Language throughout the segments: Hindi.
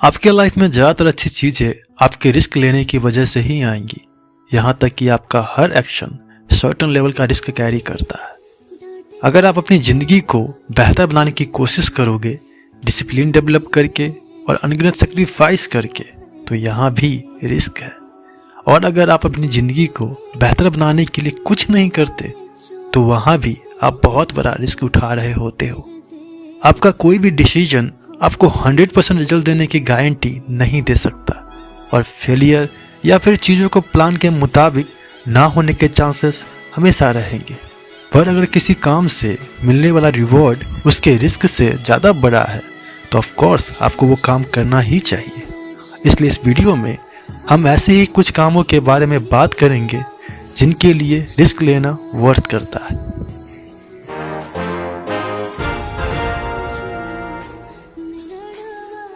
आपके लाइफ में ज़्यादातर अच्छी चीज़ें आपके रिस्क लेने की वजह से ही आएंगी। यहाँ तक कि आपका हर एक्शन सर्टेन लेवल का रिस्क कैरी करता है। अगर आप अपनी ज़िंदगी को बेहतर बनाने की कोशिश करोगे डिसिप्लिन डेवलप करके और अनगिनत सेक्रीफाइस करके, तो यहाँ भी रिस्क है। और अगर आप अपनी ज़िंदगी को बेहतर बनाने के लिए कुछ नहीं करते, तो वहाँ भी आप बहुत बड़ा रिस्क उठा रहे होते हो। आपका कोई भी डिसीजन आपको 100% रिजल्ट देने की गारंटी नहीं दे सकता, और फेलियर या फिर चीज़ों को प्लान के मुताबिक ना होने के चांसेस हमेशा रहेंगे। पर अगर किसी काम से मिलने वाला रिवॉर्ड उसके रिस्क से ज़्यादा बड़ा है, तो ऑफ कोर्स आपको वो काम करना ही चाहिए। इसलिए इस वीडियो में हम ऐसे ही कुछ कामों के बारे में बात करेंगे जिनके लिए रिस्क लेना वर्थ करता है।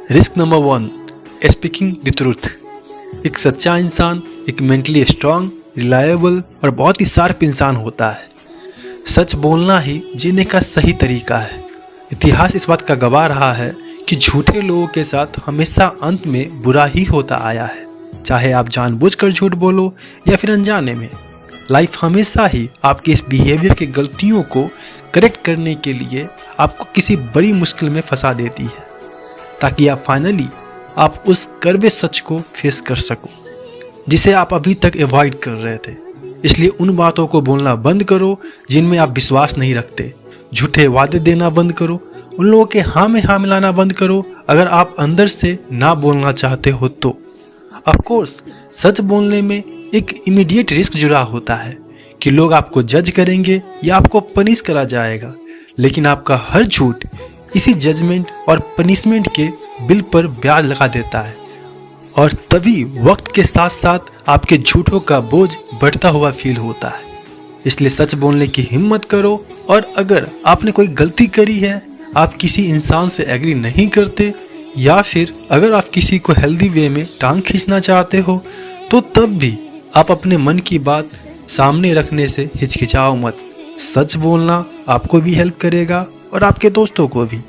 Risk number 1, speaking the truth. एक सच्चा इंसान एक मेंटली स्ट्रांग, रिलायबल और बहुत ही शार्प इंसान होता है। सच बोलना ही जीने का सही तरीका है। इतिहास इस बात का गवाह रहा है कि झूठे लोगों के साथ हमेशा अंत में बुरा ही होता आया है। चाहे आप जानबूझकर झूठ बोलो या फिर अनजाने में, लाइफ हमेशा ही आपके इस बिहेवियर की गलतियों को करेक्ट करने के लिए आपको किसी बड़ी मुश्किल में फंसा देती है, ताकि आप फाइनली आप उस कड़वे सच को फेस कर सको जिसे आप अभी तक अवॉइड कर रहे थे। इसलिए उन बातों को बोलना बंद करो जिनमें आप विश्वास नहीं रखते। झूठे वादे देना बंद करो। उन लोगों के हाँ में हाँ मिलाना बंद करो अगर आप अंदर से ना बोलना चाहते हो तो। ऑफ कोर्स सच बोलने में एक इमीडिएट रिस्क जुड़ा होता है कि लोग आपको जज करेंगे या आपको पनिश करा जाएगा, लेकिन आपका हर झूठ इसी जजमेंट और पनिशमेंट के बिल पर ब्याज लगा देता है, और तभी वक्त के साथ साथ आपके झूठों का बोझ बढ़ता हुआ फील होता है। इसलिए सच बोलने की हिम्मत करो, और अगर आपने कोई गलती करी है, आप किसी इंसान से एग्री नहीं करते, या फिर अगर आप किसी को हेल्दी वे में टांग खींचना चाहते हो, तो तब भी आप अपने मन की बात सामने रखने से हिचकिचाओ मत। सच बोलना आपको भी हेल्प करेगा और आपके दोस्तों को भी।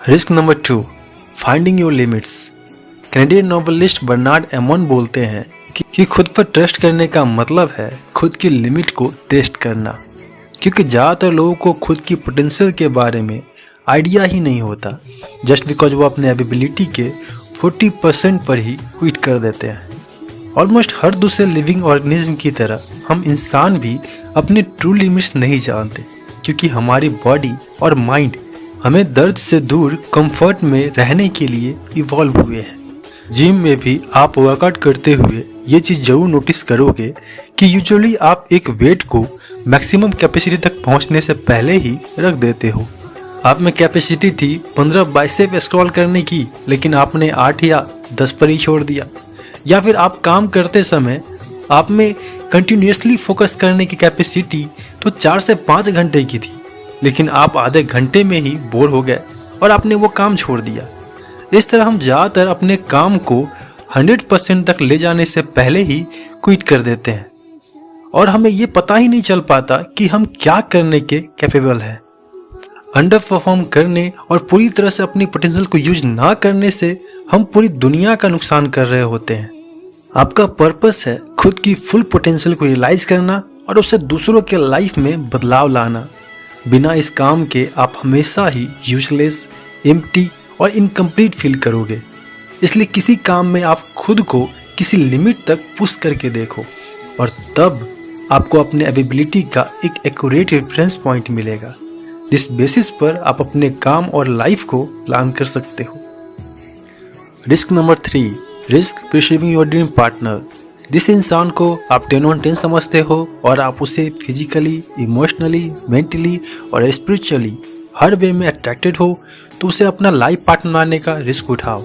Risk number 2, finding your limits. Canadian novelist Bernard एमन बोलते हैं कि खुद पर ट्रस्ट करने का मतलब है खुद की लिमिट को टेस्ट करना, क्योंकि ज़्यादातर लोगों को खुद की पोटेंशियल के बारे में आइडिया ही नहीं होता, जस्ट बिकॉज वो अपने एबिलिटी के 40% पर ही क्विट कर देते हैं। ऑलमोस्ट हर दूसरे लिविंग ऑर्गेनिज्म की तरह हम इंसान भी अपने ट्रू लिमिट्स नहीं जानते, क्योंकि हमारी बॉडी और माइंड हमें दर्द से दूर कंफर्ट में रहने के लिए इवॉल्व हुए हैं। जिम में भी आप वर्कआउट करते हुए ये चीज़ जरूर नोटिस करोगे कि यूजुअली आप एक वेट को मैक्सिमम कैपेसिटी तक पहुंचने से पहले ही रख देते हो। आप में कैपेसिटी थी 15 बाइसेप स्क्रॉल करने की, लेकिन आपने 8 या 10 पर ही छोड़ दिया। या फिर आप काम करते समय आप में कंटिन्यूसली फोकस करने की कैपेसिटी तो 4 से 5 घंटे की थी, लेकिन आप आधे घंटे में ही बोर हो गए और आपने वो काम छोड़ दिया। इस तरह हम ज़्यादातर अपने काम को 100% तक ले जाने से पहले ही क्विट कर देते हैं, और हमें ये पता ही नहीं चल पाता कि हम क्या करने के कैपेबल हैं। अंडर परफॉर्म करने और पूरी तरह से अपनी पोटेंशियल को यूज ना करने से हम पूरी दुनिया का नुकसान कर रहे होते हैं। आपका पर्पस है खुद की फुल पोटेंशियल को रियलाइज करना और उससे दूसरों के लाइफ में बदलाव लाना। बिना इस काम के आप हमेशा ही यूजलेस, एम्प्टी और इनकम्प्लीट फील करोगे। इसलिए किसी काम में आप खुद को किसी लिमिट तक पुश करके देखो, और तब आपको अपने एबिलिटी का एक एक्यूरेट रेफरेंस पॉइंट मिलेगा, जिस बेसिस पर आप अपने काम और लाइफ को प्लान कर सकते हो। Risk number 3, risk pursuing your dream partner. जिस इंसान को आप 10 on 10 समझते हो और आप उसे फिजिकली, इमोशनली, मेंटली और स्पिरिचुअली हर वे में अट्रैक्टेड हो, तो उसे अपना लाइफ पार्टनर बनाने का रिस्क उठाओ।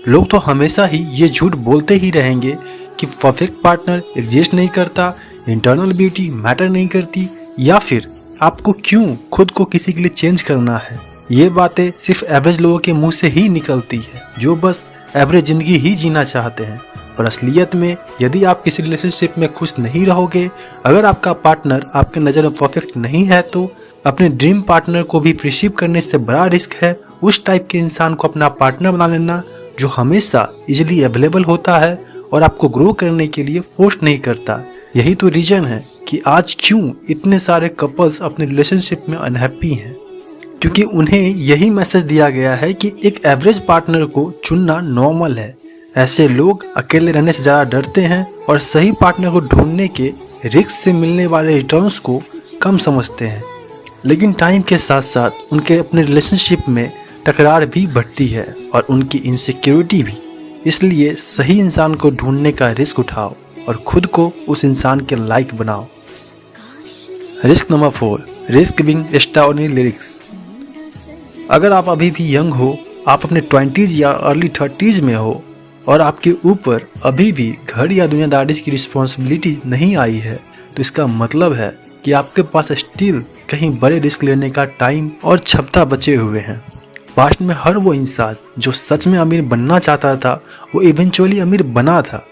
लोग तो हमेशा ही ये झूठ बोलते ही रहेंगे कि परफेक्ट पार्टनर एग्जिस्ट नहीं करता, इंटरनल ब्यूटी मैटर नहीं करती, या फिर आपको क्यों खुद को किसी के लिए चेंज करना है। ये बातें सिर्फ एवरेज लोगों के मुंह से ही निकलती है, जो बस एवरेज जिंदगी ही जीना चाहते हैं। पर असलियत में यदि आप किसी रिलेशनशिप में खुश नहीं रहोगे, अगर आपका पार्टनर आपके नज़र में परफेक्ट नहीं है, तो अपने ड्रीम पार्टनर को भी परसीव करने से बड़ा रिस्क है उस टाइप के इंसान को अपना पार्टनर बना लेना जो हमेशा इजीली अवेलेबल होता है और आपको ग्रो करने के लिए फोर्स नहीं करता। यही तो रीजन है कि आज क्यों इतने सारे कपल्स अपने रिलेशनशिप में अनहैप्पी हैं, क्योंकि उन्हें यही मैसेज दिया गया है कि एक एवरेज पार्टनर को चुनना नॉर्मल है। ऐसे लोग अकेले रहने से ज़्यादा डरते हैं और सही पार्टनर को ढूंढने के रिस्क से मिलने वाले रिटर्न्स को कम समझते हैं। लेकिन टाइम के साथ साथ उनके अपने रिलेशनशिप में टकरार भी बढ़ती है और उनकी इनसिक्योरिटी भी। इसलिए सही इंसान को ढूंढने का रिस्क उठाओ और खुद को उस इंसान के लायक बनाओ। Risk number 4, risk being extraordinary lyrics. अगर आप अभी भी यंग हो, आप अपने 20s या अर्ली 30s में हो और आपके ऊपर अभी भी घर या दुनियादारी की रिस्पॉन्सिबिलिटी नहीं आई है, तो इसका मतलब है कि आपके पास स्टिल कहीं बड़े रिस्क लेने का टाइम और क्षमता बचे हुए हैं। पास्ट में हर वो इंसान जो सच में अमीर बनना चाहता था वो इवेंचुअली अमीर बना था,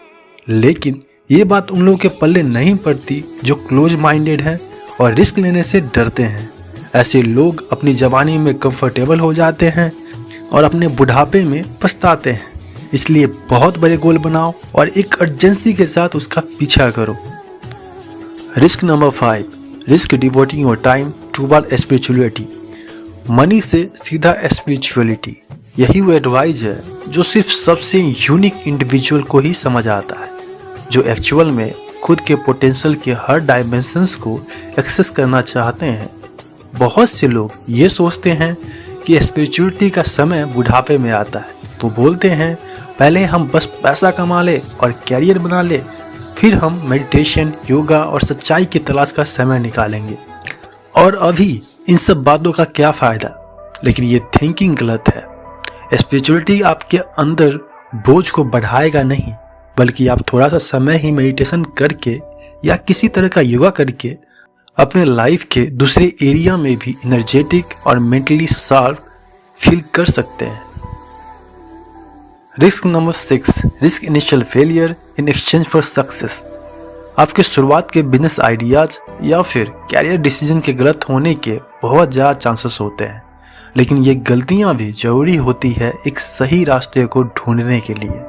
लेकिन ये बात उन लोगों के पल्ले नहीं पड़ती जो क्लोज माइंडेड हैं और रिस्क लेने से डरते हैं। ऐसे लोग अपनी जवानी में कंफर्टेबल हो जाते हैं और अपने बुढ़ापे में पछताते हैं। इसलिए बहुत बड़े गोल बनाओ और एक अर्जेंसी के साथ उसका पीछा करो। Risk number 5, risk devoting your time toward spirituality. Money से सीधा स्पिरिचुअलिटी, यही वो एडवाइस है जो सिर्फ सबसे यूनिक इंडिविजुअल को ही समझ आता है, जो एक्चुअल में खुद के पोटेंशियल के हर डायमेंशंस को एक्सेस करना चाहते हैं। बहुत से लोग ये सोचते हैं कि स्पिरिचुअलिटी का समय बुढ़ापे में आता है। वो बोलते हैं पहले हम बस पैसा कमा ले और कैरियर बना ले, फिर हम मेडिटेशन, योगा और सच्चाई की तलाश का समय निकालेंगे। और अभी इन सब बातों का क्या फ़ायदा? लेकिन ये थिंकिंग गलत है। स्पिरिचुअलिटी आपके अंदर बोझ को बढ़ाएगा नहीं, बल्कि आप थोड़ा सा समय ही मेडिटेशन करके या किसी तरह का योगा करके अपने लाइफ के दूसरे एरिया में भी एनर्जेटिक और मेंटली शार्प फील कर सकते हैं। Risk number 6, risk initial failure in exchange for success. आपके शुरुआत के बिजनेस आइडियाज या फिर कैरियर डिसीजन के गलत होने के बहुत ज़्यादा चांसेस होते हैं, लेकिन ये गलतियां भी जरूरी होती है एक सही रास्ते को ढूंढने के लिए।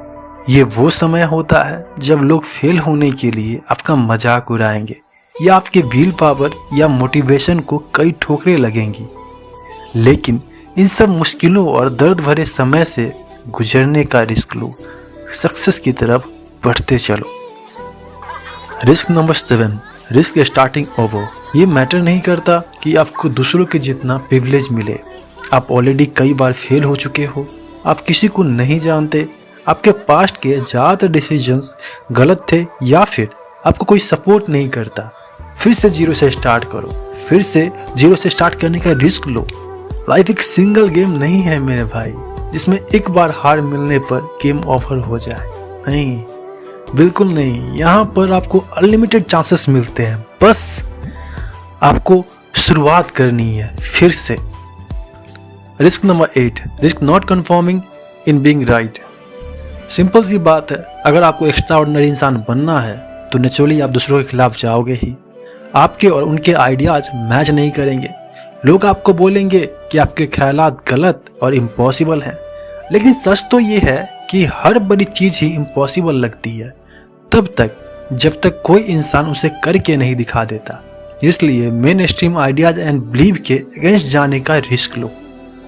ये वो समय होता है जब लोग फेल होने के लिए आपका मजाक उड़ाएंगे या आपके व्हील पावर या मोटिवेशन को कई ठोकरें लगेंगी, लेकिन इन सब मुश्किलों और दर्द भरे समय से गुजरने का रिस्क लो, सक्सेस की तरफ बढ़ते चलो। Risk number 7, risk starting over. ये मैटर नहीं करता कि आपको दूसरों के जितना प्रिविलेज मिले। आप ऑलरेडी कई बार फेल हो चुके हो, आप किसी को नहीं जानते, आपके पास्ट के ज़्यादातर डिसीजंस गलत थे या फिर आपको कोई सपोर्ट नहीं करता। फिर से जीरो से स्टार्ट करो, फिर से जीरो से स्टार्ट करने का रिस्क लो। लाइफ एक सिंगल गेम नहीं है मेरे भाई, जिसमें एक बार हार मिलने पर गेम ओवर हो जाए। नहीं, बिल्कुल नहीं। यहाँ पर आपको अनलिमिटेड चांसेस मिलते हैं, बस आपको शुरुआत करनी है फिर से। Risk number 8, risk not confirming in being right. Simple सी बात है, अगर आपको एक्स्ट्रा ऑर्डिनरी इंसान बनना है तो नेचुरली आप दूसरों के खिलाफ जाओगे ही। आपके और उनके आइडियाज मैच नहीं करेंगे। लोग आपको बोलेंगे कि आपके ख्यालात गलत और इम्पॉसिबल हैं, लेकिन सच तो ये है कि हर बड़ी चीज़ ही इम्पॉसिबल लगती है तब तक जब तक कोई इंसान उसे करके नहीं दिखा देता। इसलिए main stream ideas and believe के अगेंस्ट जाने का रिस्क लो।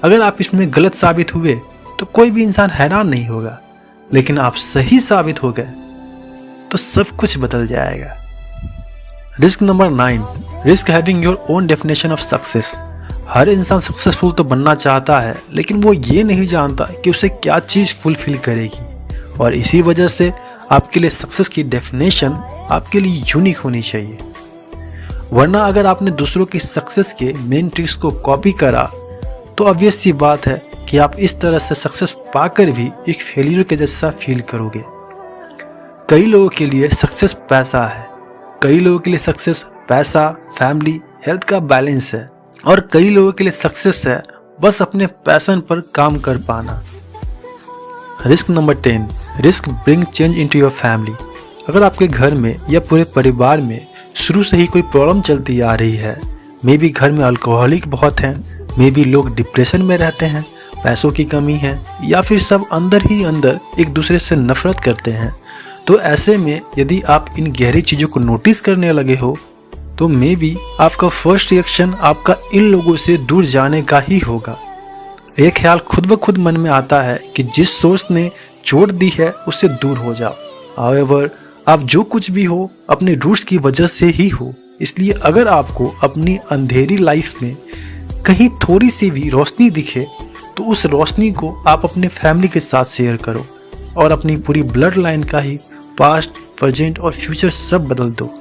अगर आप इसमें गलत साबित हुए तो कोई भी इंसान हैरान नहीं होगा, लेकिन आप सही साबित हो गए तो सब कुछ बदल जाएगा। Risk number 9, risk having your own definition of success. हर इंसान सक्सेसफुल तो बनना चाहता है, लेकिन वो ये नहीं जानता कि उसे क्या चीज़ फुलफिल करेगी, और इसी वजह से आपके लिए सक्सेस की डेफिनेशन आपके लिए यूनिक होनी चाहिए। वरना अगर आपने दूसरों की सक्सेस के मेन ट्रिक्स को कॉपी करा तो ऑब्वियस सी बात है कि आप इस तरह से सक्सेस पाकर भी एक फेलियर के जैसा फील करोगे। कई लोगों के लिए सक्सेस पैसा है, कई लोगों के लिए सक्सेस पैसा, फैमिली, हेल्थ का बैलेंस है, और कई लोगों के लिए सक्सेस है बस अपने पैशन पर काम कर पाना। Risk number 10, risk bring change into your family. अगर आपके घर में या पूरे परिवार में शुरू से ही कोई प्रॉब्लम चलती आ रही है, मे बी घर में अल्कोहलिक बहुत हैं, मे बी लोग डिप्रेशन में रहते हैं, पैसों की कमी है, या फिर सब अंदर ही अंदर एक दूसरे से नफरत करते हैं। तो ऐसे में यदि आप इन गहरी चीज़ों को नोटिस करने लगे हो तो मे बी आपका फर्स्ट रिएक्शन आपका इन लोगों से दूर जाने का ही होगा। एक ख्याल खुद ब खुद मन में आता है कि जिस सोच ने चोट दी है उससे दूर हो जाओ। हाउएवर, आप जो कुछ भी हो अपने रूट्स की वजह से ही हो, इसलिए अगर आपको अपनी अंधेरी लाइफ में कहीं थोड़ी सी भी रोशनी दिखे तो उस रोशनी को आप अपने फैमिली के साथ शेयर करो और अपनी पूरी ब्लड लाइन का ही पास्ट, प्रेजेंट और फ्यूचर सब बदल दो।